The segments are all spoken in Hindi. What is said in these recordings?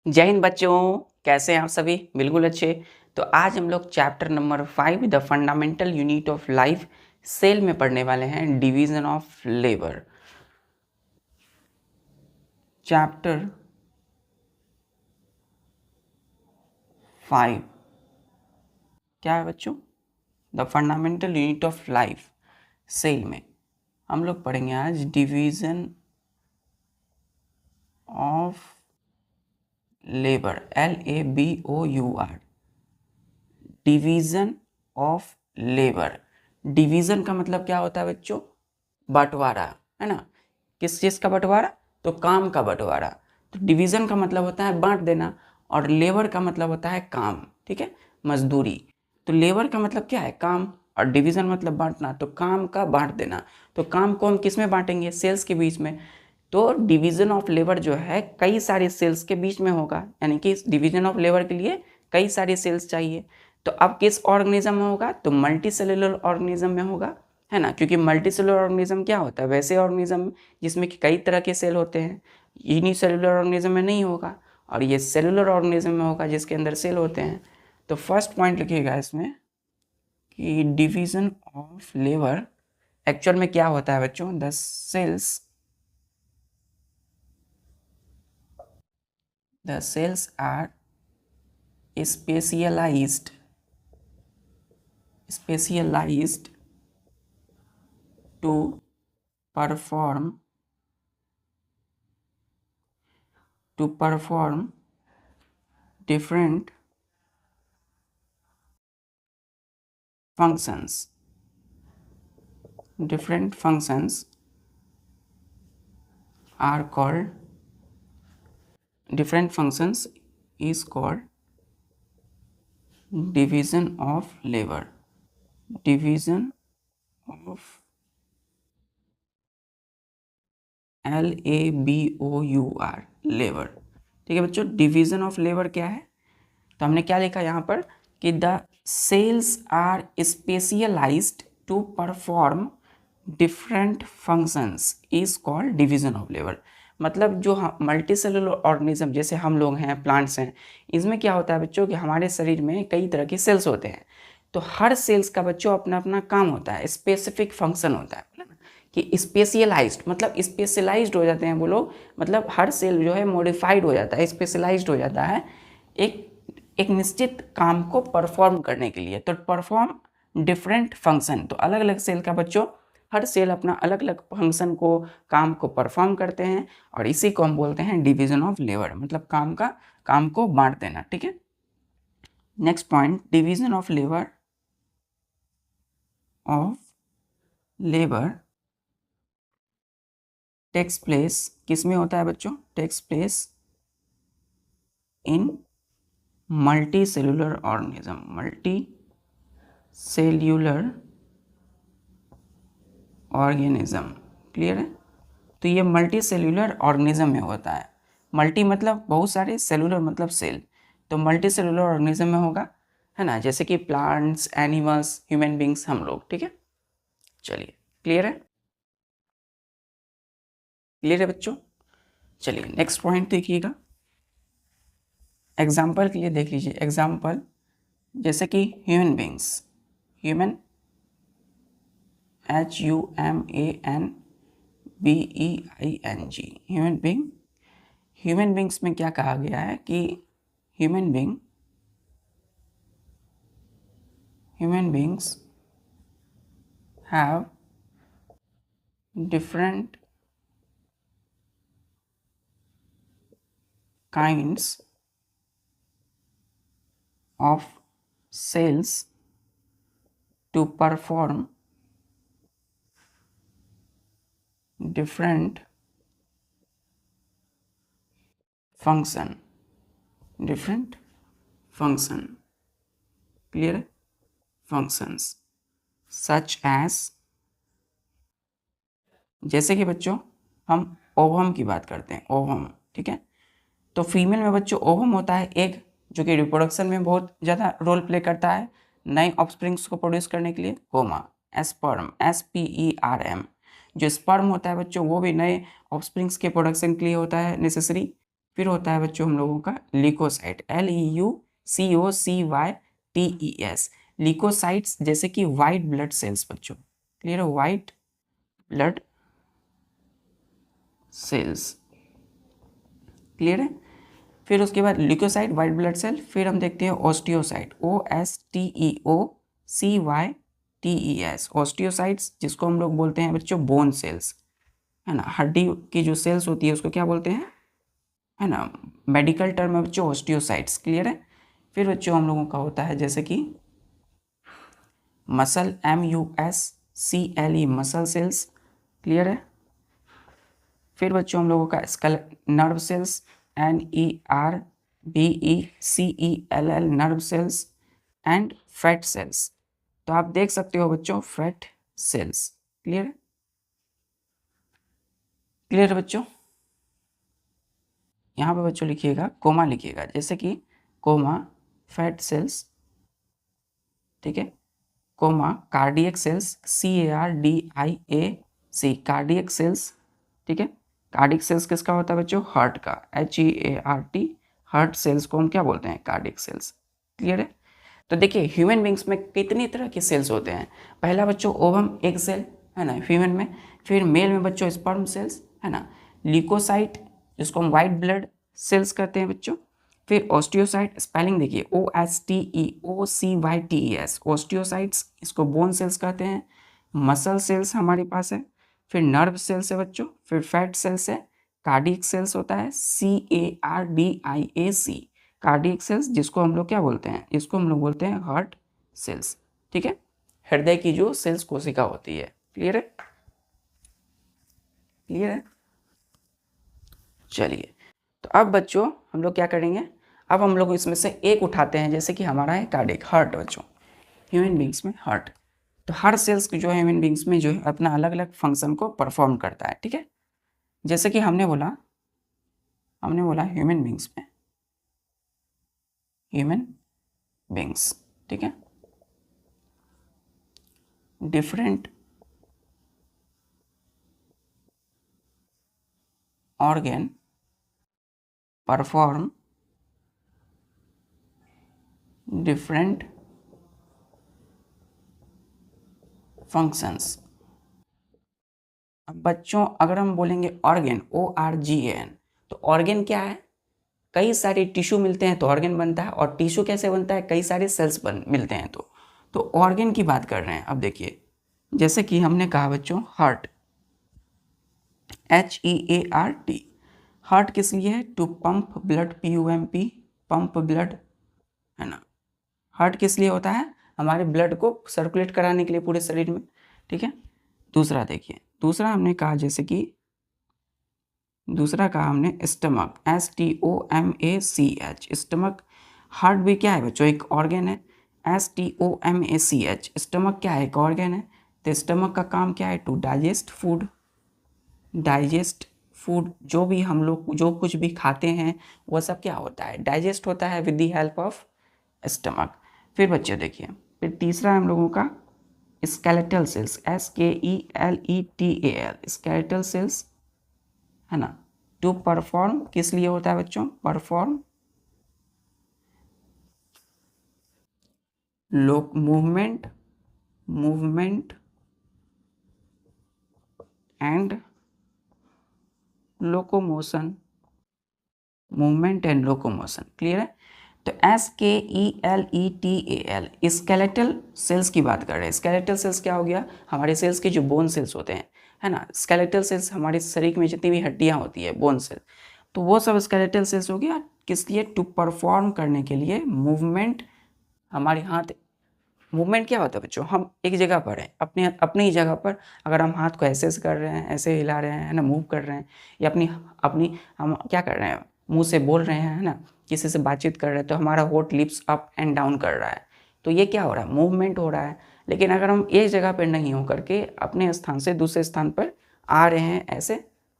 जय हिंद बच्चों, कैसे हैं आप सभी? बिल्कुल अच्छे। तो आज हम लोग chapter number 5 the fundamental unit of life cell में पढ़ने वाले हैं डिवीजन ऑफ लेबर। चैप्टर 5 क्या है बच्चों? The fundamental unit of life cell में हम लोग पढ़ेंगे आज division of labour, LABOUR, division of labour. Division का मतलब क्या होता है बच्चों? बंटवारा, है ना। किस चीज़ का बंटवारा? तो काम का बंटवारा। तो डिवीजन का मतलब होता है बांट देना, और लेबर का मतलब होता है काम, ठीक है, मजदूरी। तो लेबर का मतलब क्या है? काम, और डिवीजन मतलब बांटना, तो काम का बांट देना। तो काम को हम किस में बांटेंगे? सेल्स के बीच में। तो डिवीजन ऑफ लेबर जो है कई सारे सेल्स के बीच में होगा, यानी कि इस डिवीजन ऑफ लेबर के लिए कई सारे सेल्स चाहिए। तो अब किस ऑर्गेनिज्म में होगा? तो मल्टी सेलुलर ऑर्गेनिज्म में होगा, है ना। क्योंकि मल्टी सेलुलर ऑर्गेनिज्म क्या होता है? वैसे ऑर्गेनिज्म जिसमें कि कई तरह के सेल होते हैं। यूनिसेलुलर ऑर्गेनिज्म में नहीं होगा, और ये सेलुलर ऑर्गेनिज्म में होगा जिसके अंदर सेल होते हैं। तो फर्स्ट पॉइंट लिखिएगा इसमें कि डिवीजन ऑफ लेबर एक्चुअल में क्या होता है बच्चों? The cells are specialized to perform different functions. Different functions are called, different functions is called division of labor. Division of LABOUR, labour. ठीक है बच्चों, डिवीजन ऑफ लेबर क्या है? तो हमने क्या लिखा यहाँ पर कि the cells are specialized to perform different functions is called division of labour. मतलब जो मल्टी सेलुलर ऑर्गेनिज्म जैसे हम लोग हैं, प्लांट्स हैं, इसमें क्या होता है बच्चों कि हमारे शरीर में कई तरह के सेल्स होते हैं। तो हर सेल्स का बच्चों अपना अपना काम होता है, स्पेसिफिक फंक्शन होता है ना, कि स्पेशलाइज्ड मतलब स्पेशलाइज्ड हो जाते हैं वो लोग। मतलब हर सेल जो है मॉडिफाइड हो जाता है, स्पेशलाइज्ड हो जाता है एक एक निश्चित काम को परफॉर्म करने के लिए। तो परफॉर्म डिफरेंट फंक्शन, तो अलग अलग सेल का बच्चों हर सेल अपना अलग अलग फंक्शन को, काम को परफॉर्म करते हैं, और इसी को हम बोलते हैं डिवीजन ऑफ लेबर, मतलब काम को बांट देना। ठीक है, next point, division of labour takes place किस में होता है बच्चों? Takes place in multicellular organism. Multicellular organism, clear है। तो ये मल्टी सेल्यूलर ऑर्गेनिज्म में होता है। मल्टी मतलब बहुत सारे, सेलुलर मतलब सेल, तो मल्टी सेलुलर ऑर्गेनिज्म में होगा, है ना, जैसे कि प्लांट्स, एनिमल्स, ह्यूमन बींग्स, हम लोग। ठीक है, चलिए, क्लियर है? क्लियर है बच्चों? चलिए नेक्स्ट पॉइंट देखिएगा, एग्जाम्पल के लिए देख लीजिए। एग्जाम्पल जैसे कि human beings, human HUMANBEING, human being. Human beings में क्या कहा गया है कि human beings have different kinds of cells to perform different function, clear, functions such as, जैसे कि बच्चों हम ओवम की बात करते हैं, ओवम, ठीक है। तो फीमेल में बच्चों ओवम होता है एग, जो कि रिप्रोडक्शन में बहुत ज़्यादा रोल प्ले करता है नए ऑफस्प्रिंग्स को प्रोड्यूस करने के लिए। होमा, स्पर्म, SPERM, जो स्पर्म होता है बच्चों वो भी नए ऑफस्प्रिंग्स के प्रोडक्शन के लिए होता है नेसेसरी। फिर होता है बच्चों हम लोगों का ल्यूकोसाइट, LEUCOCYTES, ल्यूकोसाइट्स जैसे कि वाइट ब्लड सेल्स बच्चों, क्लियर है, वाइट ब्लड सेल्स, क्लियर है। फिर उसके बाद ल्यूकोसाइट, वाइट ब्लड सेल, फिर हम देखते हैं ऑस्टियोसाइट, OSTEOCYTES, ऑस्टियोसाइट्स जिसको हम लोग बोलते हैं बच्चों बोन सेल्स, है ना, हड्डी की जो सेल्स होती है उसको क्या बोलते हैं, है ना, मेडिकल टर्म में बच्चों ऑस्टियोसाइट्स, क्लियर है। फिर बच्चों हम लोगों का होता है जैसे कि muscle, MUSCLE, muscle cells, clear है। फिर बच्चों हम लोगों का स्कल nerve cells, NERVECELL, nerve cells, and fat cells. तो आप देख सकते हो बच्चों फैट सेल्स, क्लियर है, क्लियर है बच्चों। यहाँ पे बच्चों लिखिएगा कोमा, लिखिएगा जैसे कि कोमा फैट सेल्स, ठीक है, comma cardiac cells, CARDIAC, cardiac cells, ठीक है। कार्डियक सेल्स किसका होता है बच्चों, हार्ट का, HEART, हार्ट सेल्स को हम क्या बोलते हैं, कार्डियक सेल्स, क्लियर है। तो देखिए ह्यूमन बींग्स में कितनी तरह के सेल्स होते हैं। पहला बच्चों ओवम, एग सेल, है ना, फीमेल में। फिर मेल में बच्चों स्पर्म सेल्स, है ना, ल्यूकोसाइट जिसको हम वाइट ब्लड सेल्स कहते हैं बच्चों। फिर ऑस्टियोसाइट, स्पेलिंग देखिए OSTEOCYTES, ऑस्टियोसाइट्स, इसको बोन सेल्स कहते हैं। मसल सेल्स हमारे पास है। फिर नर्व सेल्स है बच्चों। फिर फैट सेल्स है। कार्डियक सेल्स होता है CARDIAC, कार्डियक सेल्स जिसको हम लोग क्या बोलते हैं, इसको हम लोग बोलते हैं हार्ट सेल्स, ठीक है, हृदय की जो सेल्स कोशिका होती है, क्लियर है, क्लियर है। चलिए तो अब बच्चों हम लोग क्या करेंगे, अब हम लोग इसमें से एक उठाते हैं, जैसे कि हमारा है कार्डियक, हार्ट बच्चों, ह्यूमन बींग्स में हार्ट। तो हर सेल्स जो है ह्यूमन बींग्स में जो है अपना अलग अलग फंक्शन को परफॉर्म करता है, ठीक है। जैसे कि हमने बोला ह्यूमन बींग्स में, ह्यूमन बींग्स, ठीक है, different organ perform different functions। अब बच्चों अगर हम बोलेंगे ऑर्गेन, ORGAN, तो ऑर्गेन क्या है, कई सारे टिश्यू मिलते हैं तो ऑर्गेन बनता है, और टिश्यू कैसे बनता है, कई सारे सेल्स मिलते हैं तो ऑर्गेन की बात कर रहे हैं। अब देखिए जैसे कि हमने कहा बच्चों हार्ट, HEART, हार्ट किस लिए है, to pump blood, PUMP, pump blood, है ना। हार्ट किस लिए होता है, हमारे ब्लड को सर्कुलेट कराने के लिए पूरे शरीर में, ठीक है। दूसरा देखिए, दूसरा हमने कहा जैसे कि दूसरा कहा हमने स्टमक, STOMACH, स्टमक। हार्ट भी क्या है बच्चों, एक ऑर्गेन है, STOMACH, स्टमक क्या है, एक ऑर्गेन है। तो स्टमक का काम क्या है, to digest food, digest food, जो भी हम लोग जो कुछ भी खाते हैं वह सब क्या होता है, डाइजेस्ट होता है with the help of stomach. फिर बच्चे देखिए, फिर तीसरा हम लोगों का skeletal cells, SKELETAL, skeletal cells, है ना, टू परफॉर्म किस लिए होता है बच्चों, perform movement and locomotion, movement and locomotion, clear है। तो SKELETAL, स्केलेटल सेल्स की बात कर रहे हैं। स्केलेटल सेल्स क्या हो गया, हमारे सेल्स के जो बोन सेल्स होते हैं, है ना, स्केलेटल सेल्स हमारे शरीर में जितनी भी हड्डियां होती है, बोन सेल, तो वो सब स्केलेटल सेल्स हो गया, किस लिए, टू परफॉर्म करने के लिए मूवमेंट। हमारे हाथ, मूवमेंट क्या होता है बच्चों, हम एक जगह पर हैं, अपनी ही जगह पर, अगर हम हाथ को ऐसे कर रहे हैं, ऐसे हिला रहे हैं, है ना, मूव कर रहे हैं, या अपनी हम क्या कर रहे हैं, मुंह से बोल रहे हैं, है ना, किसी से बातचीत कर रहे हैं, तो हमारा होठ लिप्स अप एंड डाउन कर रहा है, तो ये क्या हो रहा है, मूवमेंट हो रहा है। लेकिन अगर हम एक जगह पर नहीं हो करके अपने स्थान से दूसरे स्थान पर आ रहे हैं ऐसे,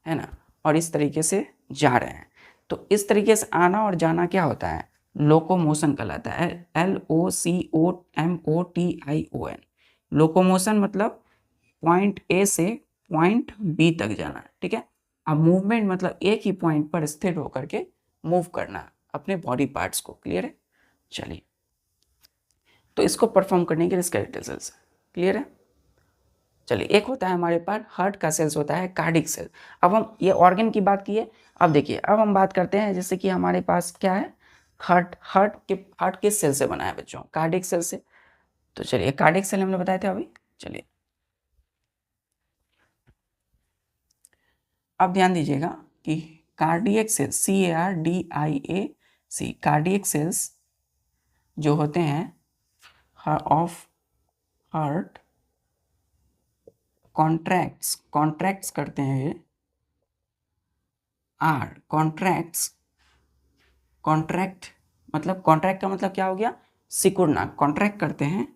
है ना, और इस तरीके से जा रहे हैं, तो इस तरीके से आना और जाना क्या होता है, लोकोमोशन कहलाता है, LOCOMOTION। लोकोमोशन मतलब पॉइंट ए से पॉइंट बी तक जाना, ठीक है। अब मूवमेंट मतलब एक ही पॉइंट पर स्थिर होकर के मूव करना अपने बॉडी पार्ट्स को। क्लियर है? चलिए, तो इसको परफॉर्म करने के लिए स्केलेटल सेल्स। क्लियर है? चलिए, एक होता है हमारे पास हार्ट का सेल्स, होता है कार्डिक सेल। अब हम ये ऑर्गन की बात किए, अब देखिए अब हम बात करते हैं जैसे कि हमारे पास क्या है, हार्ट किस सेल से बना है बच्चों? कार्डिक सेल से। तो चलिए, कार्डिक सेल हमने बताए थे अभी। चलिए, अब ध्यान दीजिएगा कि cardiac cells, CARDIAC, cardiac cells जो होते हैं ऑफ हार्ट कॉन्ट्रैक्ट्स करते हैं, कॉन्ट्रैक्ट मतलब, कॉन्ट्रैक्ट का मतलब क्या हो गया? सिकुड़ना। कॉन्ट्रैक्ट करते हैं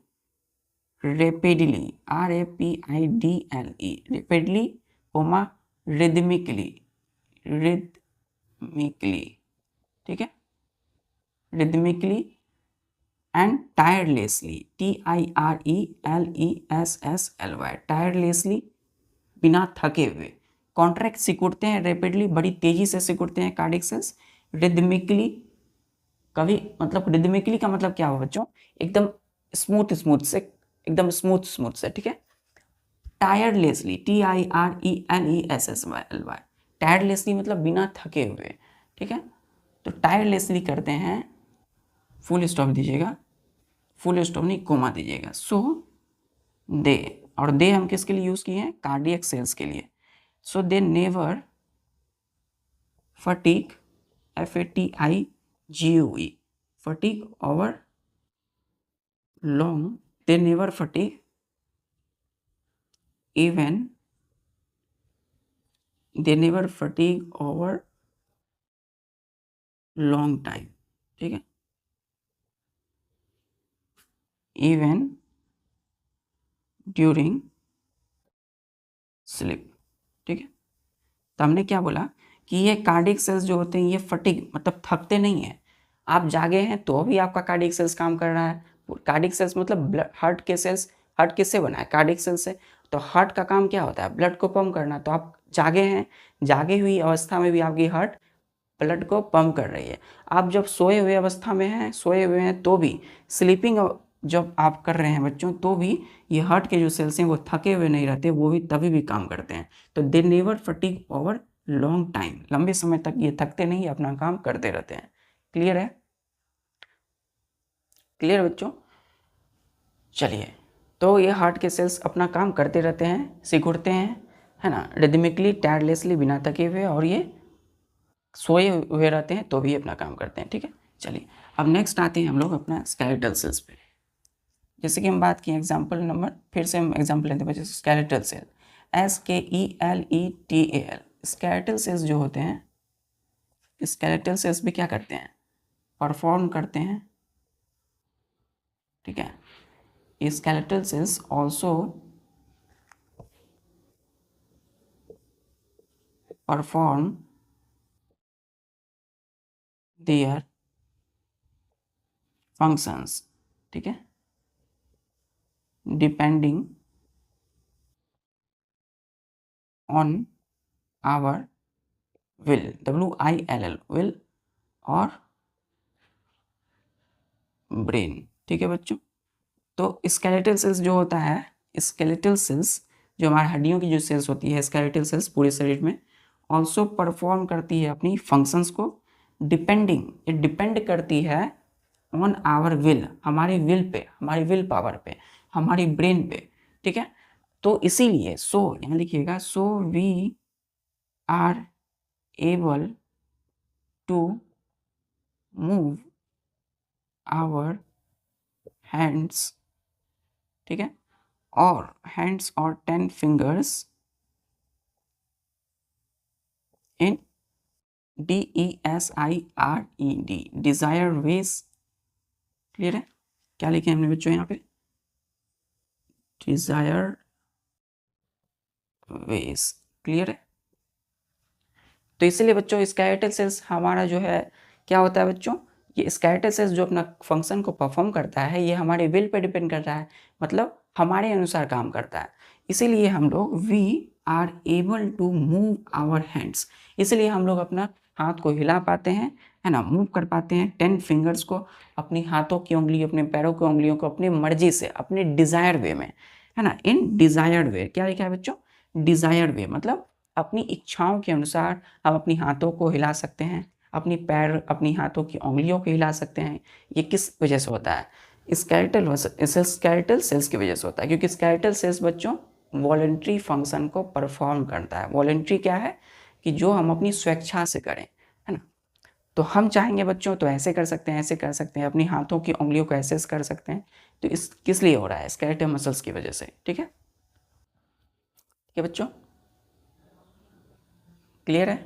रेपिडली, RAPIDLE, रेपिडली, रिदमिकली, ठीक है, rhythmically and tirelessly, TIRELESSLY, tirelessly, बिना थके हुए। कॉन्ट्रैक्ट सिकुड़ते हैं रेपिडली, बड़ी तेजी से सिकुड़ते हैं कार्डिक सेल्स। रिदमिकली, कभी मतलब रिदमिकली का मतलब क्या हुआ बच्चों? एकदम स्मूथ से, एकदम स्मूथ से, ठीक है। टायरलेसली, TIRELESSLY, टायरलेसली मतलब बिना थके हुए, ठीक है। तो टायरलेसली करते हैं, फुल स्टॉप दीजिएगा, फुल स्टॉप नहीं, कोमा दीजिएगा। सो दे, और दे हम किसके लिए यूज किए हैं? कार्डियक सेल्स के लिए। So they never fatigue, FATIGUE, fatigue over long, they never fatigue even, they never fatigue over long time, ठीक है, even during sleep, ठीक है। तो हमने क्या बोला कि ये कार्डियक सेल्स जो होते हैं ये फटीग मतलब थकते नहीं है। आप जागे हैं तो भी आपका कार्डियक सेल्स काम कर रहा है। कार्डियक सेल्स मतलब हार्ट के सेल्स, हार्ट किससे बना है? कार्डियक सेल्स से। तो हार्ट का काम क्या होता है? ब्लड को पंप करना। तो आप जागे हैं, जागे हुई अवस्था में भी आपकी हार्ट ब्लड को पंप कर रही है। आप जब सोए हुए अवस्था में हैं, सोए हुए हैं तो भी, स्लीपिंग जब आप कर रहे हैं बच्चों, तो भी ये हार्ट के जो सेल्स हैं वो थके हुए नहीं रहते, वो भी तभी भी काम करते हैं। तो दे never fatigue over long time, लंबे समय तक ये थकते नहीं, अपना काम करते रहते हैं। क्लियर है? क्लियर बच्चों? चलिए, तो ये हार्ट के सेल्स अपना काम करते रहते हैं, सिकुड़ते हैं, है ना, रिदमिकली, टायरलेसली, बिना थके हुए, और ये सोए हुए रहते हैं तो भी अपना काम करते हैं, ठीक है। चलिए, अब नेक्स्ट आते हैं हम लोग अपना स्केलेटल सेल्स पे। जैसे कि हम बात किए एग्जाम्पल नंबर, फिर से हम एग्जाम्पल लेते हैं बच्चे, skeletal cell, SKELETAL। Skeletal cells जो होते हैं, स्केलेटल सेल्स भी क्या करते हैं? परफॉर्म करते हैं, ठीक है। Skeletal cells also perform their functions, ठीक है, depending on our will, WILL, will और ब्रेन, ठीक है बच्चों। तो स्केलेटल सेल्स जो होता है, स्केलेटल सेल्स जो हमारी हड्डियों की जो सेल्स होती है, स्केलेटल सेल्स पूरे शरीर में ऑल्सो परफॉर्म करती है अपनी फंक्शंस को, डिपेंडिंग, ये डिपेंड करती है ऑन आवर विल, हमारे विल पे, हमारी विल पावर पे, हमारी ब्रेन पे, ठीक है। तो इसीलिए सो यहाँ लिखिएगा, so we are able to move our hands, ठीक है, और हैंड्स और 10 fingers in DESIRED, desire ways. Clear है? क्या लिखे हमने बच्चों यहाँ पे? Dzire ways. क्लियर है? तो इसलिए बच्चों स्केलेटल सेल्स हमारा जो है क्या होता है बच्चों, ये स्केलेटल सेल्स जो अपना फंक्शन को परफॉर्म करता है ये हमारे विल पे डिपेंड करता है, मतलब हमारे अनुसार काम करता है। इसीलिए हम लोग we are able to move our hands, इसलिए हम लोग अपना हाथ को हिला पाते हैं है ना, मूव कर पाते हैं 10 फिंगर्स को, अपनी हाथों की उंगली, अपने पैरों की उंगलियों को अपनी मर्जी से, अपने डिजायर्ड वे में, है ना, इन डिजायर्ड वे। क्या लिखा है बच्चों? डिजायर्ड वे, मतलब अपनी इच्छाओं के अनुसार हम अपनी हाथों को हिला सकते हैं, अपनी पैर, अपनी हाथों की उंगलियों को हिला सकते हैं। ये किस वजह से होता है? स्केलेटल सेल्स की वजह से होता है, क्योंकि स्केलेटल सेल्स बच्चों वॉलेंट्री फंक्शन को परफॉर्म करता है। वॉलेंट्री क्या है? कि जो हम अपनी स्वेच्छा से करें, है ना। तो हम चाहेंगे बच्चों तो ऐसे कर सकते हैं, ऐसे कर सकते हैं, अपनी हाथों की उंगलियों को ऐसे कर सकते हैं। तो इस किस लिए हो रहा है? स्केलेटल मसल्स की वजह से। ठीक है, ठीक है बच्चों, क्लियर है?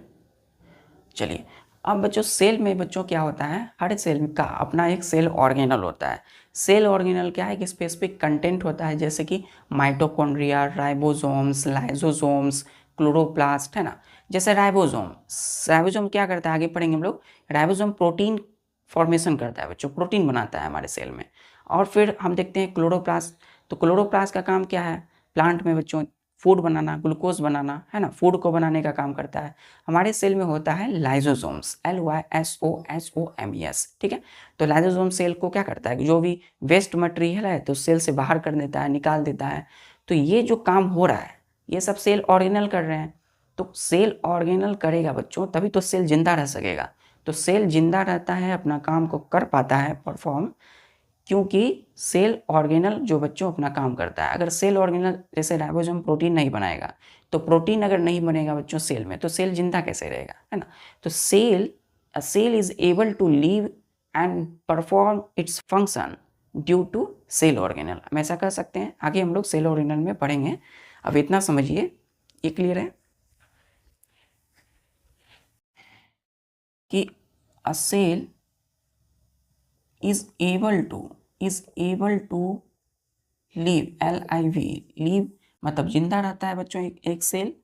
चलिए, अब बच्चों सेल में बच्चों क्या होता है, हर सेल का अपना एक सेल ऑर्गेनल होता है। सेल ऑर्गेनल क्या है? कि स्पेसिफिक कंटेंट होता है, जैसे कि माइटोकॉन्ड्रिया, राइबोसोम्स, लाइसोसोम्स, क्लोरोप्लास्ट, है ना। जैसे राइबोसोम क्या करता है, आगे पढ़ेंगे हम लोग। राइबोसोम प्रोटीन फॉर्मेशन करता है बच्चों, प्रोटीन बनाता है हमारे सेल में। और फिर हम देखते हैं क्लोरोप्लास्ट। तो क्लोरोप्लास्ट का काम क्या है? प्लांट में बच्चों फूड बनाना, ग्लूकोज बनाना, है ना, फूड को बनाने का काम करता है। हमारे सेल में होता है लाइसोसोम्स, LYSOSOMES। ठीक है, तो लाइसोसोम सेल को क्या करता है? जो भी वेस्ट मटेरियल है तो सेल से बाहर कर देता है, निकाल देता है। तो ये जो काम हो रहा है ये सब सेल ऑर्गेनल कर रहे हैं। तो सेल ऑर्गेनल करेगा बच्चों तभी तो सेल जिंदा रह सकेगा। तो सेल जिंदा रहता है, अपना काम को कर पाता है परफॉर्म, क्योंकि सेल ऑर्गेनल जो बच्चों अपना काम करता है। अगर सेल ऑर्गेनल जैसे राइबोसोम प्रोटीन नहीं बनाएगा, तो प्रोटीन अगर नहीं बनेगा बच्चों सेल में, तो सेल जिंदा कैसे रहेगा, है ना। तो cell is able to live and perform its function due to cell organelle. हम ऐसा कर सकते हैं, आगे हम लोग सेल ऑर्गेनल में पढ़ेंगे। अब इतना समझिए, ये क्लियर है कि अ cell is able to live, LIV, live मतलब जिंदा रहता है बच्चों एक cell,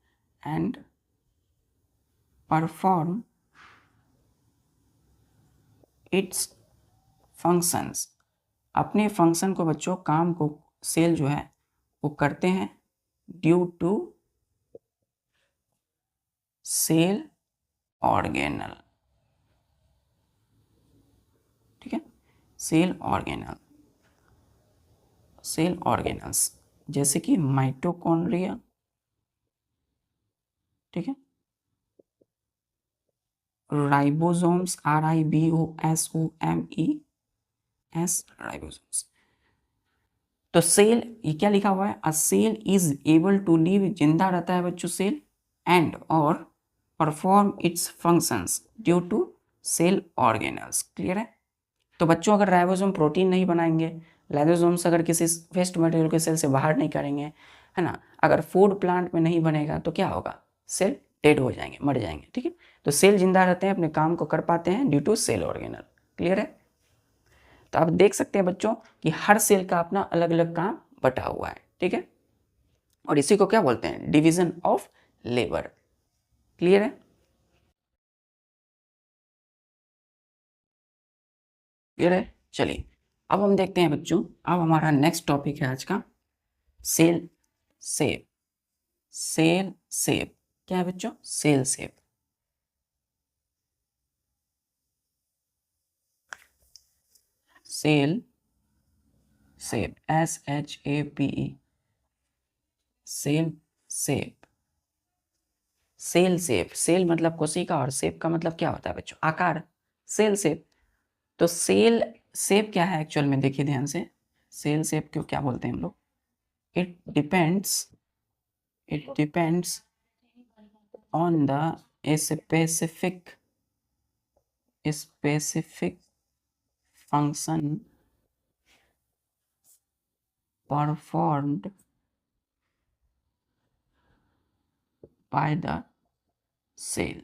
and perform its functions, अपने फंक्शन को बच्चों, काम को सेल जो है वो करते हैं ड्यू टू सेल ऑर्गेनल। ठीक है, सेल ऑर्गेनल्स जैसे कि माइटोकॉन्ड्रिया। ठीक है, राइबोसोम्स, RIBOSOMES, राइबोसोम्स। तो सेल, ये क्या लिखा हुआ है? A cell is able to live, जिंदा रहता है बच्चों सेल, एंड और perform its functions due to cell organelles. Clear है? तो बच्चों अगर राइबोसोम प्रोटीन नहीं बनाएंगे, लाइसोसोम्स अगर किसी वेस्ट मटेरियल के सेल से बाहर नहीं करेंगे, है ना, अगर फूड प्लांट में नहीं बनेगा तो क्या होगा? सेल डेड हो जाएंगे, मर जाएंगे। ठीक है, तो सेल जिंदा रहते हैं, अपने काम को कर पाते हैं due to cell organelle. Clear है? तो आप देख सकते हैं बच्चों कि हर सेल का अपना अलग अलग काम बटा हुआ है। ठीक है, और इसी को क्या बोलते हैं? Division of labour. क्लियर है? क्लियर है? चलिए, अब हम देखते हैं बच्चों, अब हमारा नेक्स्ट टॉपिक है आज का सेल शेप। सेल शेप क्या है बच्चों? Cell shape. Cell shape, SHAPE, cell shape. Cell shape, cell मतलब कोशिका और शेप का मतलब क्या होता है बच्चों? आकार, सेल शेप। तो सेल शेप क्या है एक्चुअल में? देखिए ध्यान से, सेल शेप को क्या बोलते हैं हम लोग? It depends on the specific function performed by the cells.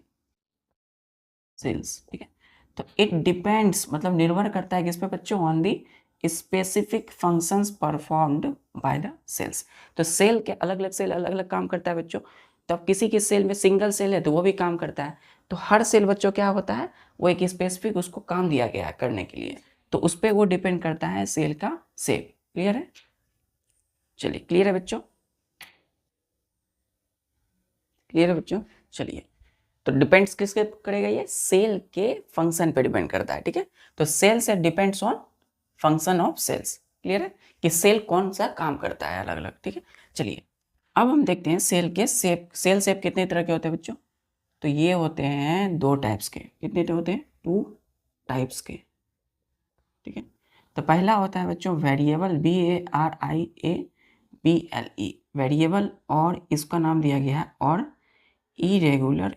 ठीक है, तो इट डिपेंड्स मतलब निर्भर करता है किस पे बच्चों? On the specific functions performed by the cells. तो सेल के अलग अलग सेल अलग अलग काम करता है बच्चों। तो अब किसी के सेल में सिंगल सेल है तो वो भी काम करता है। तो हर सेल बच्चों क्या होता है? वो एक स्पेसिफिक उसको काम दिया गया है करने के लिए, तो उस पर वो डिपेंड करता है सेल का शेप। क्लियर है? चलिए, क्लियर है बच्चों? क्लियर है बच्चों? चलिए, तो डिपेंड्स किसके करेगा, ये सेल के फंक्शन पे डिपेंड करता है, ठीक है। तो सेल से depends on function of cells, clear है कि सेल कौन सा काम करता है अलग अलग, ठीक है। चलिए अब हम देखते हैं सेल के शेप। सेल शेप कितने तरह के होते हैं बच्चों, तो ये होते हैं 2 टाइप्स के। कितने होते हैं, 2 टाइप्स के, ठीक है। तो पहला होता है बच्चों वेरिएबल, VARIABLE वेरिएबल, और इसका नाम दिया गया है और irregular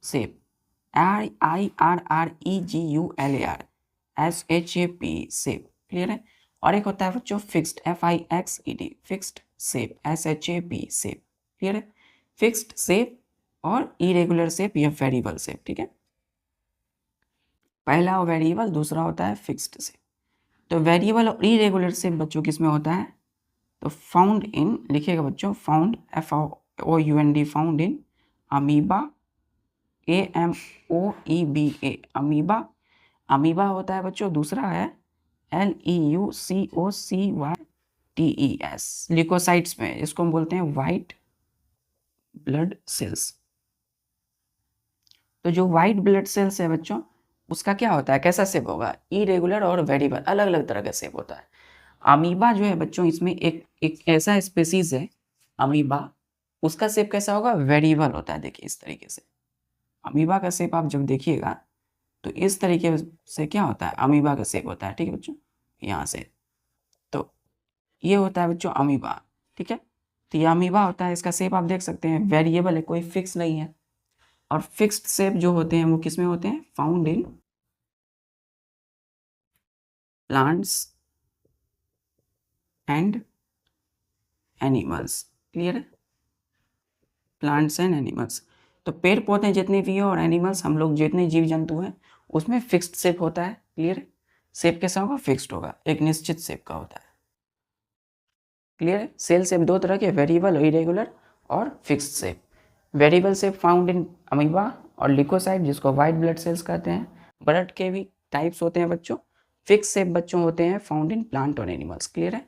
shape, IRREGULAR SHAP shape, clear है। और एक होता है बच्चों fixed, FIXED fixed shape, SHAP shape, clear है। फिक्स्ड शेप और इरेगुलर शेप या वेरिएबल शेप, ठीक है। पहला वेरिएबल, दूसरा होता है फिक्स्ड शेप। तो वेरिएबल और इरेगुलर शेप बच्चों किसमें होता है, तो फाउंड इन, लिखिएगा बच्चों found, FOUND found in amoeba, AMOEBA amoeba. Amoeba होता है बच्चों, दूसरा है LEUCOCYTES ल्यूकोसाइट्स में, इसको हम बोलते हैं वाइट ब्लड सेल्स। तो जो वाइट ब्लड सेल्स है बच्चों, उसका क्या होता है, कैसा शेप होगा, इरेगुलर और वेरिएबल, अलग अलग तरह का शेप होता है। अमीबा जो है बच्चों, इसमें एक ऐसा स्पेसीज है अमीबा, उसका शेप कैसा होगा, वेरिएबल होता है। देखिए इस तरीके से अमीबा का शेप आप जब देखिएगा तो इस तरीके से क्या होता है, अमीबा का शेप होता है, ठीक है बच्चों, यहाँ से। तो ये होता है बच्चों अमीबा, ठीक है। तो ये अमीबा होता है, इसका शेप आप देख सकते हैं वेरिएबल है, कोई फिक्स नहीं है। और फिक्स्ड शेप जो होते हैं वो किस में होते हैं, found in plants and animals, clear है, प्लांट्स एंड एनिमल्स। तो पेड़ पौधे जितने भी हैं और एनिमल्स, हम लोग जितने जीव जंतु हैं, उसमें फिक्स्ड शेप होता है, क्लियर है। शेप कैसा होगा, फिक्स्ड होगा, एक निश्चित शेप का होता है, क्लियर है। सेल शेप 2 तरह के, वेरिएबल, इरेगुलर और fixed shape. Variable shape found in amoeba और ल्यूकोसाइट, जिसको वाइट ब्लड सेल्स कहते हैं। ब्लड के भी टाइप्स होते हैं बच्चों। फिक्स शेप बच्चों होते हैं फाउंड इन प्लांट और एनिमल्स, क्लियर है,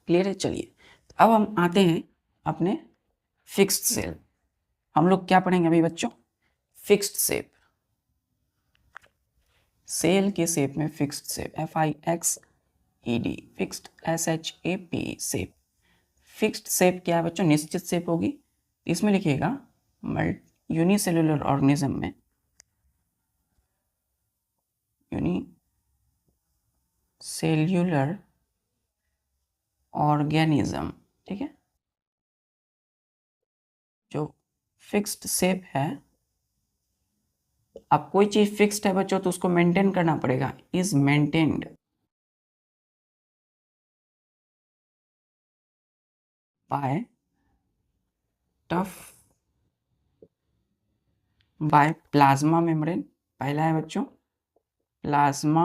क्लियर है। चलिए अब हम आते हैं अपने फिक्स्ड सेल। हम लोग क्या पढ़ेंगे अभी बच्चों, फिक्स्ड शेप। सेल के शेप में fixed shape, FIXED fixed, SHAP shape. Fixed shape क्या है बच्चों, निश्चित शेप होगी। इसमें लिखिएगा यूनिसेल्युलर ऑर्गेनिज्म में, यूनिसेल्युलर ऑर्गेनिज्म, ठीक है। जो फिक्स्ड शेप है, अब कोई चीज फिक्स्ड है बच्चों तो उसको मेंटेन करना पड़ेगा, is maintained by tough, by plasma membrane. पहला है बच्चों प्लाज्मा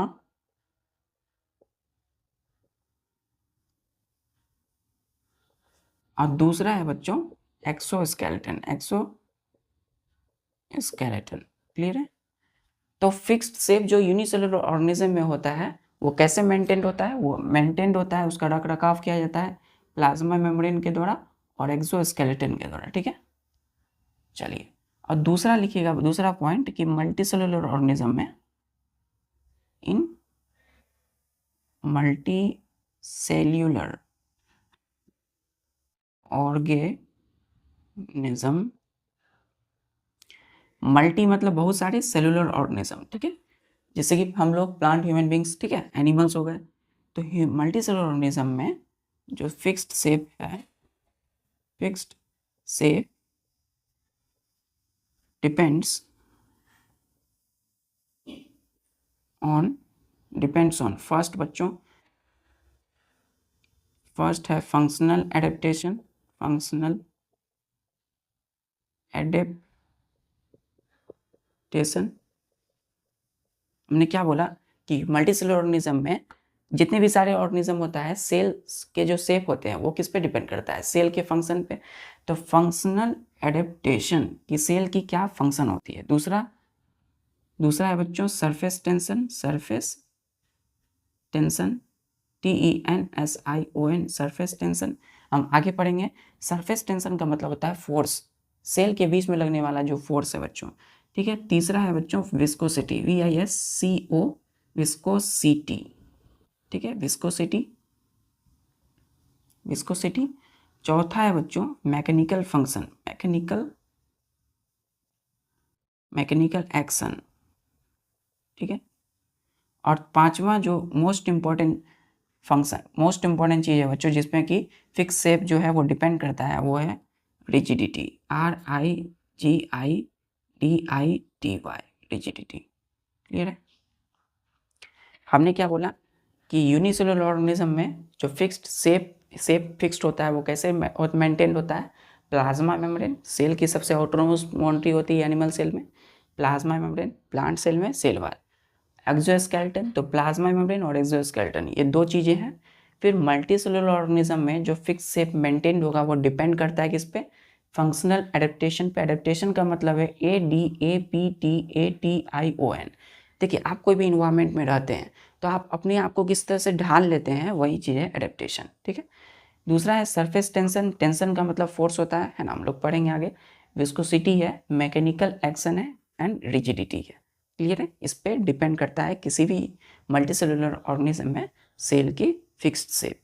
और दूसरा है बच्चों एक्सोस्केलेटन, एक्सोस्केलेटन, क्लियर है। तो फिक्स्ड शेप जो यूनिसेलुलर ऑर्गेनिज्म में होता है वो कैसे मेंटेन्ड होता है, वो मेंटेन्ड होता है, उसका रख रखाव किया जाता है प्लाज्मा मेम्ब्रेन के द्वारा और एक्सोस्केलेटन के द्वारा, ठीक है। चलिए और दूसरा लिखिएगा, दूसरा पॉइंट कि मल्टीसेलुलर ऑर्गेनिज्म में, इन मल्टी सेल्यूलर ऑर्गेनिज्म, मल्टी मतलब बहुत सारे, सेलुलर ऑर्गेनिज्म, ठीक है, जैसे कि हम लोग प्लांट, ह्यूमन बींग्स, ठीक है, एनिमल्स हो गए। तो मल्टी सेलुलर ऑर्गेनिज्म में जो फिक्स्ड शेप है, fixed shape depends on first बच्चों, फर्स्ट है फंक्शनल एडेप्टेशन, फंक्शनल एडेप्टेशन। हमने क्या बोला कि मल्टीसेलुलर ऑर्गेनिज्म में जितने भी सारे ऑर्गेनिज्म होता है, सेल्स के जो शेप होते हैं वो किस पे डिपेंड करता है, सेल के फंक्शन पे। तो फंक्शनल एडेप्टेशन की सेल की क्या फंक्शन होती है। दूसरा है बच्चों surface tension, surface tension, TENSION surface tension. हम आगे पढ़ेंगे। सरफेस टेंशन का मतलब होता है फोर्स, सेल के बीच में लगने वाला जो फोर्स है बच्चों, ठीक है। तीसरा है बच्चों विस्कोसिटी, VISCO, विस्कोसिटी, ठीक है, विस्कोसिटी, विस्कोसिटी। चौथा है बच्चों मैकेनिकल फंक्शन, मैकेनिकल एक्शन, ठीक है। और पांचवा जो most important function, most important चीज़ है बच्चों जिसमें कि फिक्स शेप जो है वो डिपेंड करता है, वो है रिजिडिटी, RIGIDITY, रिजिडिटी। क्लियर है। हमने क्या बोला कि यूनिसेलुलर ऑर्गेनिज्म में जो फिक्स्ड शेप फिक्स्ड होता है वो कैसे मेंटेन होता है। प्लाज्मा मेम्ब्रेन, सेल की सबसे आउटरमोस्ट बाउंड्री होती है एनिमल सेल में प्लाज्मा मेम्ब्रेन, प्लांट सेल में सेल वॉल। एक्सोस्केलेटन, तो प्लाज्मा मेम्ब्रेन और एक्सोस्केलेटन ये दो चीज़ें हैं। फिर मल्टीसेलुलर ऑर्गेनिज्म में जो फिक्स शेप मेंटेन होगा वो डिपेंड करता है किस पे, फंक्शनल एडेप्टेशन पे। एडेप्टेशन का मतलब है ADAPTATION। देखिए आप कोई भी इन्वायरमेंट में रहते हैं तो आप अपने आप को किस तरह से ढाल लेते हैं, वही चीज़ है एडेप्टेशन, ठीक है। दूसरा है सरफेस टेंशन, टेंशन का मतलब फोर्स होता है ना, हम लोग पढ़ेंगे आगे। विस्कोसिटी है, मैकेनिकल एक्शन है एंड रिजिडिटी है। क्लियर है। इस पे डिपेंड करता है किसी भी मल्टीसेलुलर ऑर्गेनिज्म में सेल की फिक्स्ड शेप।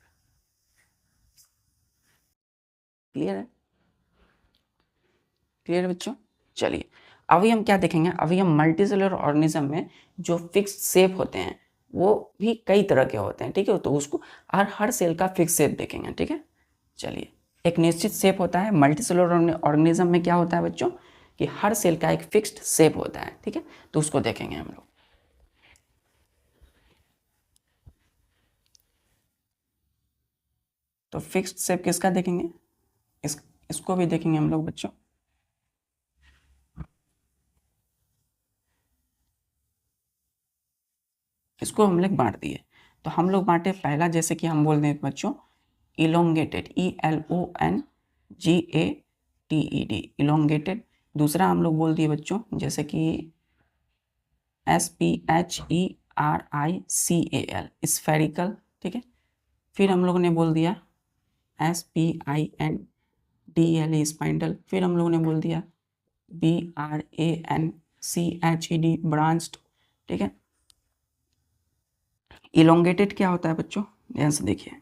क्लियर है, क्लियर है बच्चों। चलिए अभी हम क्या देखेंगे, अभी हम मल्टीसेलुलर ऑर्गेनिज्म में जो फिक्स्ड शेप होते हैं वो भी कई तरह के होते हैं, ठीक है। तो उसको हर सेल का फिक्स शेप देखेंगे, ठीक है। चलिए एक निश्चित शेप होता है मल्टीसेलुलर ऑर्गेनिज्म में, क्या होता है बच्चों कि हर सेल का एक फिक्स्ड शेप होता है, ठीक है। तो उसको देखेंगे हम लोग। तो फिक्स्ड शेप किसका देखेंगे, इसको भी देखेंगे हम लोग बच्चों। इसको हम लोग बांट दिए, तो हम लोग बांटे पहला, जैसे कि हम बोल दें बच्चों इलोंगेटेड, ELONGATED, इलोंगेटेड। दूसरा हम लोग बोल दिए बच्चों जैसे कि SPHERICAL, स्फेरिकल, ठीक है। फिर हम लोगों ने बोल दिया SPINDLE, स्पाइंडल। फिर हम लोगों ने बोल दिया BRANCHED, ब्रांच्ड, ठीक है। इलोंगेटेड क्या होता है बच्चों, ध्यान से देखिए।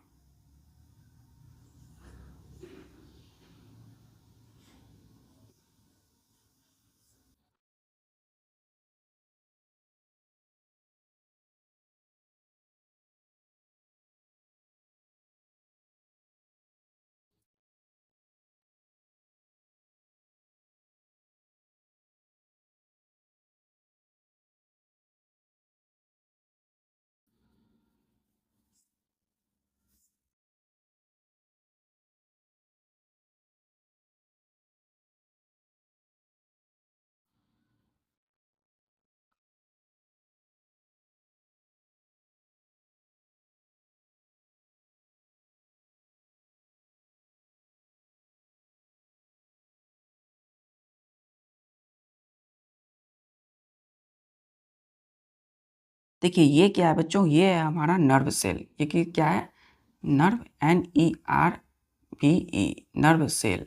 देखिए ये क्या है बच्चों, ये है हमारा नर्व सेल। ये क्या है, नर्व, NERVE, नर्व सेल।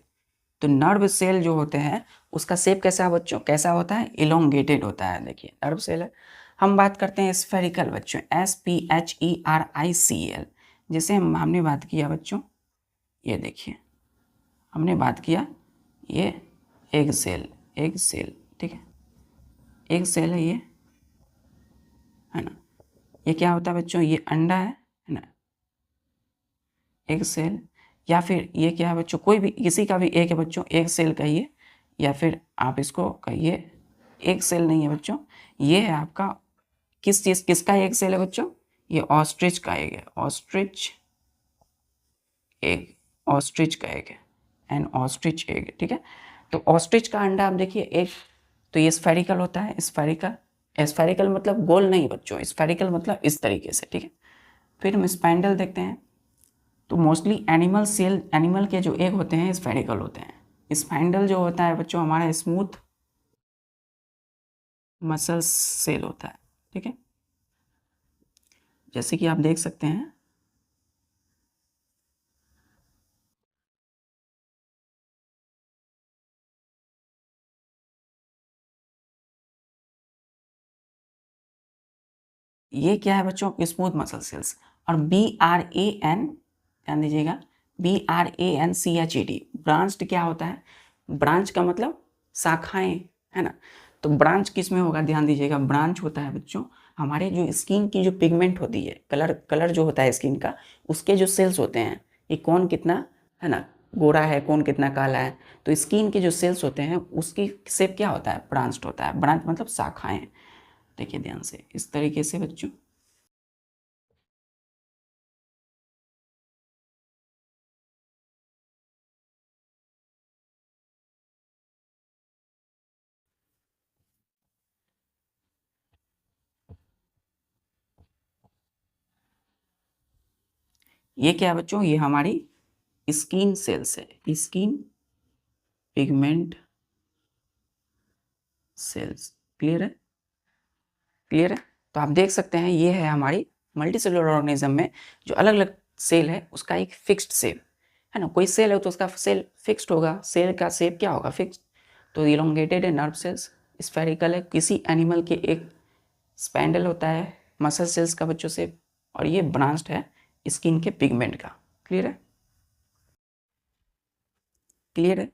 तो नर्व सेल जो होते हैं उसका शेप कैसा है बच्चों, कैसा होता है, इलोंगेटेड होता है। देखिए नर्व सेल है। हम बात करते हैं स्फेरिकल बच्चों, SPHERICAL। जैसे हमने बात किया बच्चों, ये देखिए हमने बात किया ये एग सेल, एग सेल, ठीक है। एग सेल है ये, है ना। ये क्या होता है बच्चों, ये अंडा है ना, एग सेल। या फिर ये क्या है बच्चों, कोई भी किसी का भी एक है बच्चों, एग सेल कहिए या फिर आप इसको कहिए एग सेल नहीं है बच्चों। ये है आपका किस चीज, किसका एग सेल है बच्चों, ये ऑस्ट्रिच का एग है, ऑस्ट्रिच एग, ऑस्ट्रिच का एग है, एंड ऑस्ट्रिच एग, ठीक है। तो ऑस्ट्रिच का अंडा आप देखिए एक, तो ये स्फेरिकल होता है, स्फेरिकल। स्फेरिकल मतलब गोल नहीं बच्चों, स्फेरिकल मतलब इस तरीके से, ठीक है। फिर हम स्पाइंडल देखते हैं। तो मोस्टली एनिमल सेल, एनिमल के जो एग होते हैं स्फेरिकल होते हैं। स्पाइंडल जो होता है बच्चों हमारा स्मूथ मसल सेल होता है, ठीक है। जैसे कि आप देख सकते हैं ये क्या है बच्चों, स्मूथ मसल सेल्स। और BRAN, ध्यान दीजिएगा, BRANCHED, ब्रांच्ड क्या होता है, ब्रांच का मतलब शाखाएं, है ना। तो ब्रांच किस में होगा, ध्यान दीजिएगा, ब्रांच होता है बच्चों हमारे जो स्किन की जो पिगमेंट होती है, कलर जो होता है स्किन का, उसके जो सेल्स होते हैं, ये कौन कितना, है ना, गोरा है, कौन कितना काला है, तो स्किन के जो सेल्स होते हैं उसकी शेप क्या होता है, ब्रांच्ड होता है। ब्रांच मतलब शाखाएं। देखिए ध्यान से, इस तरीके से बच्चों। ये क्या है बच्चों, ये हमारी स्किन सेल्स है, स्किन पिगमेंट सेल्स। क्लियर है, क्लियर है। तो आप देख सकते हैं ये है हमारी मल्टी सेलुलर ऑर्गेनिज्म में जो अलग अलग सेल है उसका एक फिक्स्ड शेप, है ना। कोई सेल है तो उसका सेल फिक्स्ड होगा, सेल का शेप क्या होगा, फिक्स्ड। तो इलोंगेटेड है नर्व सेल्स, स्फेरिकल है, किसी एनिमल के एक स्पैंडल होता है मसल सेल्स का बच्चों से, और ये ब्रांच्ड है स्किन के पिगमेंट का। क्लियर है, क्लियर है,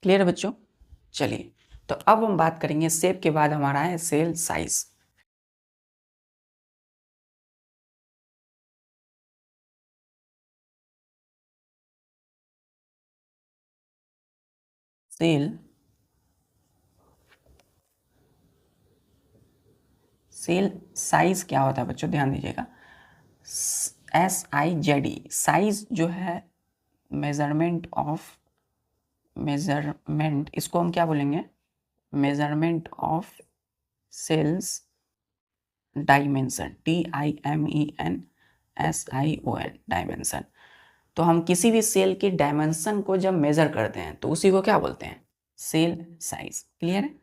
क्लियर है बच्चों। चलिए, तो अब हम बात करेंगे शेप के बाद हमारा है cell size. Cell cell size क्या होता है बच्चों, ध्यान दीजिएगा, SIZ, साइज जो है मेजरमेंट, इसको हम क्या बोलेंगे, measurement of cells dimension, DIMENSION, dimension. तो हम किसी भी सेल के डायमेंशन को जब मेजर करते हैं तो उसी को क्या बोलते हैं, सेल साइज। क्लियर है।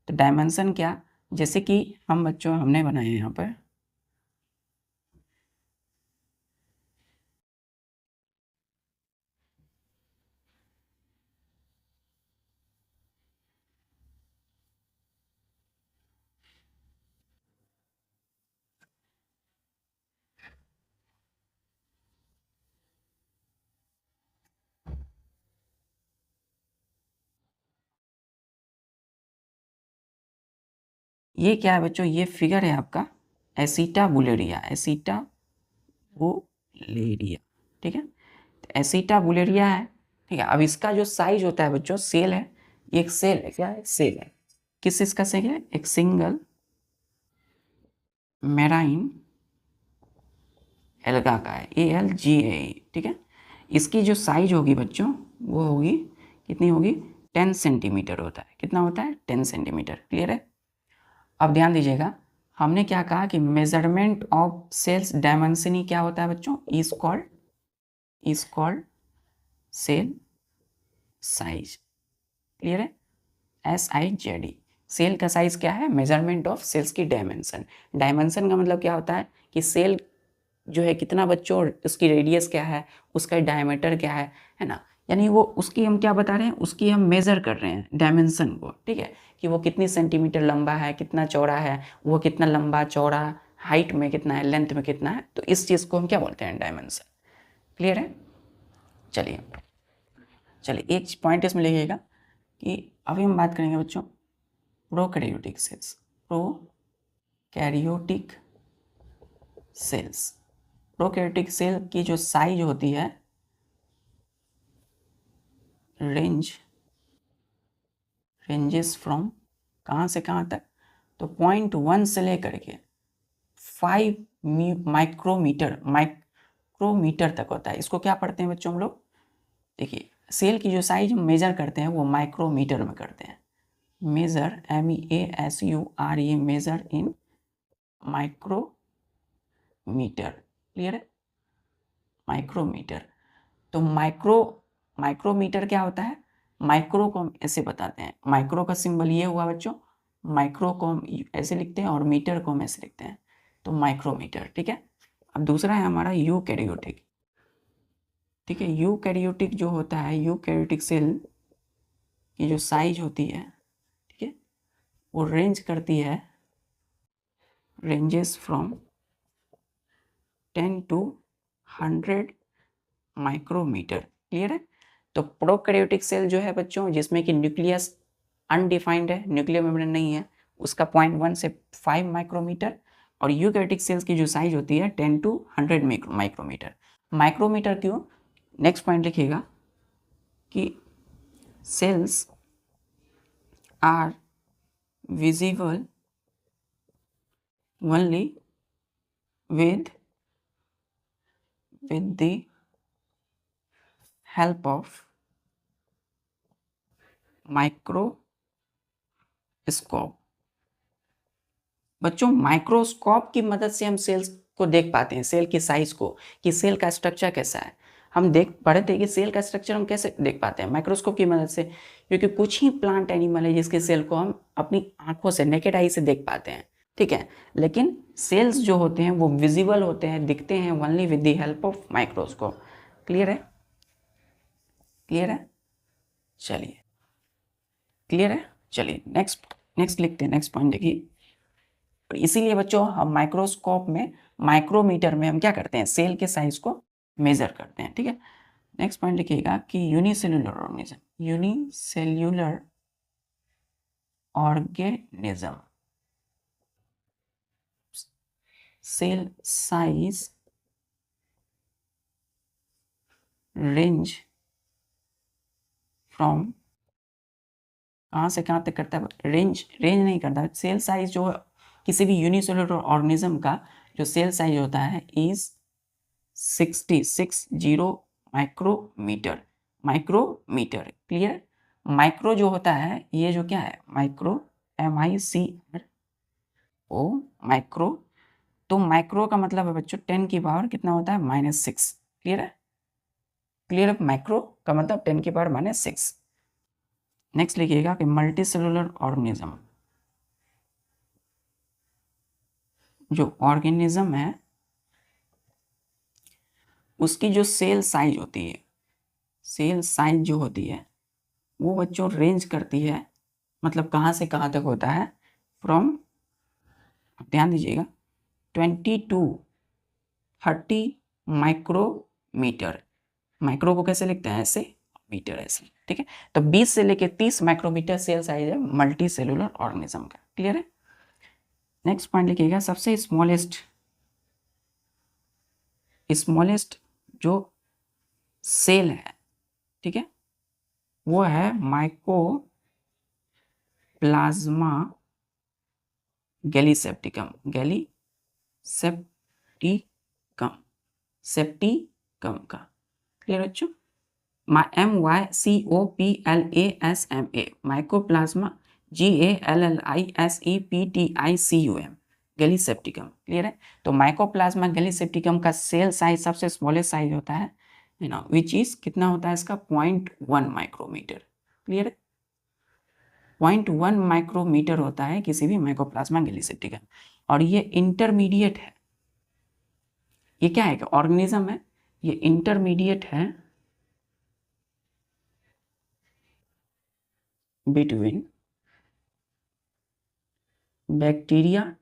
तो डायमेंशन क्या, जैसे कि हम बच्चों हमने बनाए यहाँ पर, ये क्या है बच्चों, ये फिगर है आपका एसिटा बुलेरिया, एसिटा बुलेरिया, ठीक है। तो एसिटा बुलेरिया है, ठीक है। अब इसका जो साइज होता है बच्चों, सेल है, ये एक सेल है, क्या है, सेल है। किस चीज का सेल है, एक सिंगल मेराइन एल्गा का है, ALGA, ठीक है। इसकी जो साइज होगी बच्चों वो होगी, कितनी होगी, 10 सेंटीमीटर होता है। कितना होता है, 10 सेंटीमीटर। क्लियर है। अब ध्यान दीजिएगा, हमने क्या कहा कि मेजरमेंट ऑफ सेल्स डायमेंशनी क्या होता है बच्चों, is called cell size. Clear है, SIZ, सेल का साइज क्या है, मेजरमेंट ऑफ सेल्स की डायमेंशन। डायमेंशन का मतलब क्या होता है कि सेल जो है कितना बच्चों, उसकी रेडियस क्या है, उसका डायमीटर क्या है ना। यानी वो उसकी हम क्या बता रहे हैं, उसकी हम मेज़र कर रहे हैं डायमेंशन को, ठीक है, कि वो कितनी सेंटीमीटर लंबा है, कितना चौड़ा है, वो कितना लंबा चौड़ा, हाइट में कितना है, लेंथ में कितना है, तो इस चीज़ को हम क्या बोलते हैं, डायमेंशन। क्लियर है। चलिए, चलिए एक पॉइंट इसमें लिखिएगा कि अभी हम बात करेंगे बच्चों prokaryotic cells, prokaryotic cells. Prokaryotic cell की जो साइज होती है, रेंजेस फ्रॉम, कहाँ से कहाँ तक, तो 0.1 से लेकर के 5 माइक्रोमीटर तक होता है। इसको क्या पढ़ते हैं बच्चों हम लोग, देखिए सेल की जो साइज हम मेजर करते हैं वो माइक्रोमीटर में करते हैं। Major, MEASURE, measure in micrometer. Clear है, माइक्रोमीटर। तो माइक्रोमीटर क्या होता है, माइक्रो को हम ऐसे बताते हैं, माइक्रो का सिंबल ये हुआ बच्चों, माइक्रो को हम ऐसे लिखते हैं और मीटर को हम ऐसे लिखते हैं, तो माइक्रोमीटर। ठीक है। अब दूसरा है हमारा यूकैरियोटिक, ठीक है। यूकैरियोटिक जो होता है, यूकैरियोटिक सेल की जो साइज होती है, ठीक है, वो रेंज करती है ranges from 10 to 100 micrometer. Clear है? तो प्रोकैरियोटिक सेल जो है बच्चों, जिसमें कि न्यूक्लियस अनडिफाइंड है, न्यूक्लियर मेम्ब्रेन नहीं है, उसका 0.1 से 5 माइक्रोमीटर, और यूकैरियोटिक सेल्स की जो साइज होती है 10 to 100 माइक्रोमीटर। माइक्रोमीटर क्यों? नेक्स्ट पॉइंट लिखिएगा कि cells are visible only with the help of microscope. बच्चों माइक्रोस्कोप की मदद से हम सेल्स को देख पाते हैं, सेल की साइज को, कि सेल का स्ट्रक्चर कैसा है। हम देख पढ़े थे कि सेल का स्ट्रक्चर हम कैसे देख पाते हैं, माइक्रोस्कोप की मदद से, क्योंकि कुछ ही प्लांट एनिमल है जिसके सेल को हम अपनी आंखों से, नेकेड आई से देख पाते हैं, ठीक है। लेकिन सेल्स जो होते हैं वो विजिबल होते हैं, दिखते हैं only with the help of microscope. Clear है? क्लियर है? चलिए, क्लियर है? चलिए नेक्स्ट लिखते हैं, नेक्स्ट पॉइंट देखिए। इसीलिए बच्चों हम माइक्रोस्कोप में, माइक्रोमीटर में हम क्या करते हैं, सेल के साइज को मेजर करते हैं, ठीक है। नेक्स्ट पॉइंट लिखिएगा कि unicellular organism, unicellular organism cell size range from, कहाँ से कहाँ तक करता है, रेंज नहीं करता। सेल साइज जो किसी भी यूनिसेल्यूलर ऑर्गेनिज्म का जो सेल साइज होता है is 60 micrometer. Micrometer, clear? Micro जो होता है, ये जो क्या है, माइक्रो, MICRO, माइक्रो। तो माइक्रो का मतलब है बच्चों 10 की पावर कितना होता है, -6। क्लियर है? क्लियर है? माइक्रो का मतलब 10 की पावर -6। नेक्स्ट लिखिएगा कि मल्टी सेलुलर ऑर्गेनिज्म, जो ऑर्गेनिज्म है उसकी जो सेल साइज होती है, सेल साइज जो होती है वो बच्चों रेंज करती है, मतलब कहाँ से कहाँ तक होता है, फ्रॉम, ध्यान दीजिएगा, 20 to 30 माइक्रोमीटर। माइक्रो को कैसे लिखते हैं, ऐसे, मीटर ऐसे, ठीक है। तो 20 से लेके 30 माइक्रोमीटर सेल साइज है मल्टी सेलुलर ऑर्गेनिज्म का। क्लियर है? नेक्स्ट पॉइंट लिखिएगा, सबसे स्मॉलेस्ट जो सेल है, ठीक है, वो है माइकोप्लाज्मा गैलीसेप्टिकम, सेप्टिकम का। क्लियर बच्चों? MYCOPLASMA, mycoplasma, GALLISEPTICUM, gallisepticum. Clear है? तो माइकोप्लाज्मा गैलीसेप्टिकम का सेल साइज सबसे स्मॉलेस्ट साइज होता है ना, विच इज कितना होता है इसका, 0.1 माइक्रोमीटर। क्लियर है? 0.1 माइक्रोमीटर होता है किसी भी माइकोप्लाज्मा गैलीसेप्टिकम, और ये इंटरमीडिएट है। ये क्या है, ऑर्गेनिज्म है, ये इंटरमीडिएट है between bacteria,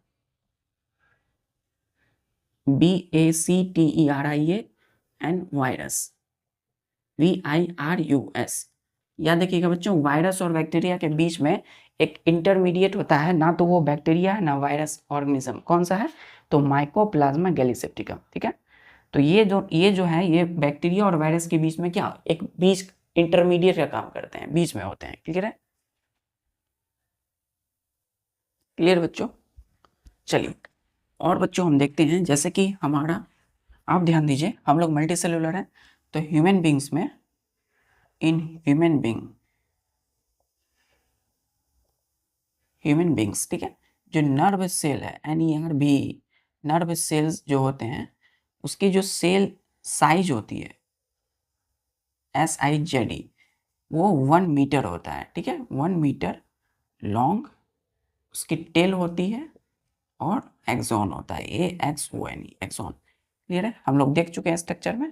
BACTERIA, and virus, VIRUS। याद रखिएगा बच्चों, वायरस और बैक्टीरिया के बीच में एक इंटरमीडिएट होता है, ना तो वो बैक्टीरिया है ना वायरस ऑर्गेनिज्म। कौन सा है? तो माइकोप्लाज्मा गैलीसेप्टिकम, ठीक है। तो ये जो है, ये बैक्टीरिया और वायरस के बीच में क्या, एक बीच इंटरमीडिएट का काम करते हैं, बीच में होते हैं। क्लियर है? क्लियर बच्चों? चलिए, और बच्चों हम देखते हैं, जैसे कि हमारा, आप ध्यान दीजिए, हम लोग मल्टी सेलुलर हैं, तो ह्यूमन बींग्स में, इन ह्यूमन बींग्स, ठीक है, जो नर्व सेल है, NERV, नर्व सेल्स जो होते हैं, उसकी जो सेल साइज होती है, SIZD, वो 1 मीटर होता है, ठीक है, 1 मीटर लॉन्ग उसकी टेल होती है, और एक्सॉन होता है, AXON, एक्सॉन। क्लियर है? हम लोग देख चुके हैं स्ट्रक्चर में।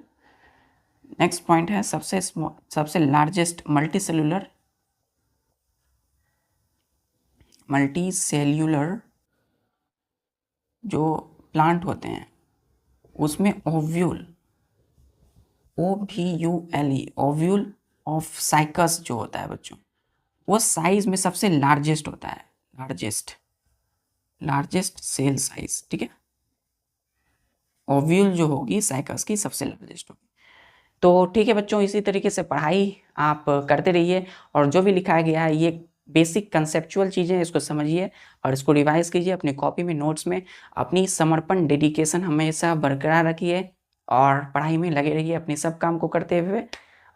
नेक्स्ट पॉइंट है, सबसे लार्जेस्ट मल्टी सेलुलर जो प्लांट होते हैं उसमें ovule, OVULE, ovule of cycas जो होता है बच्चों, वो साइज में सबसे लार्जेस्ट होता है, लार्जेस्ट सेल साइज, ठीक है। ओव्यूल जो होगी साइकस की सबसे लार्जेस्ट होगी। तो ठीक है बच्चों, इसी तरीके से पढ़ाई आप करते रहिए और जो भी लिखाया गया है ये बेसिक कंसेप्चुअल चीज़ें, इसको समझिए और इसको रिवाइज कीजिए अपनी कॉपी में, नोट्स में। अपनी समर्पण, डेडिकेशन हमेशा बरकरार रखिए और पढ़ाई में लगे रहिए अपने सब काम को करते हुए।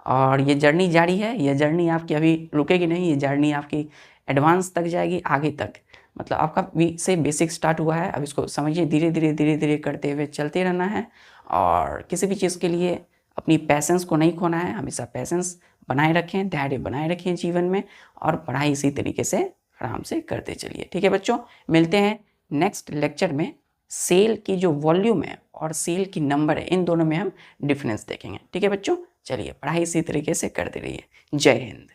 और ये जर्नी जारी है, ये जर्नी आपकी अभी रुकेगी नहीं, ये जर्नी आपकी एडवांस तक जाएगी, आगे तक। मतलब आपका से बेसिक स्टार्ट हुआ है, अब इसको समझिए, धीरे धीरे करते हुए चलते रहना है। और किसी भी चीज़ के लिए अपनी पैसेंस को नहीं खोना है, हमेशा पैसेंस बनाए रखें, धैर्य बनाए रखें जीवन में, और पढ़ाई इसी तरीके से आराम से करते चलिए। ठीक है बच्चों, मिलते हैं नेक्स्ट लेक्चर में। सेल की जो वॉल्यूम है और सेल की नंबर है, इन दोनों में हम डिफरेंस देखेंगे। ठीक है बच्चों, चलिए पढ़ाई इसी तरीके से करते रहिए। जय हिंद।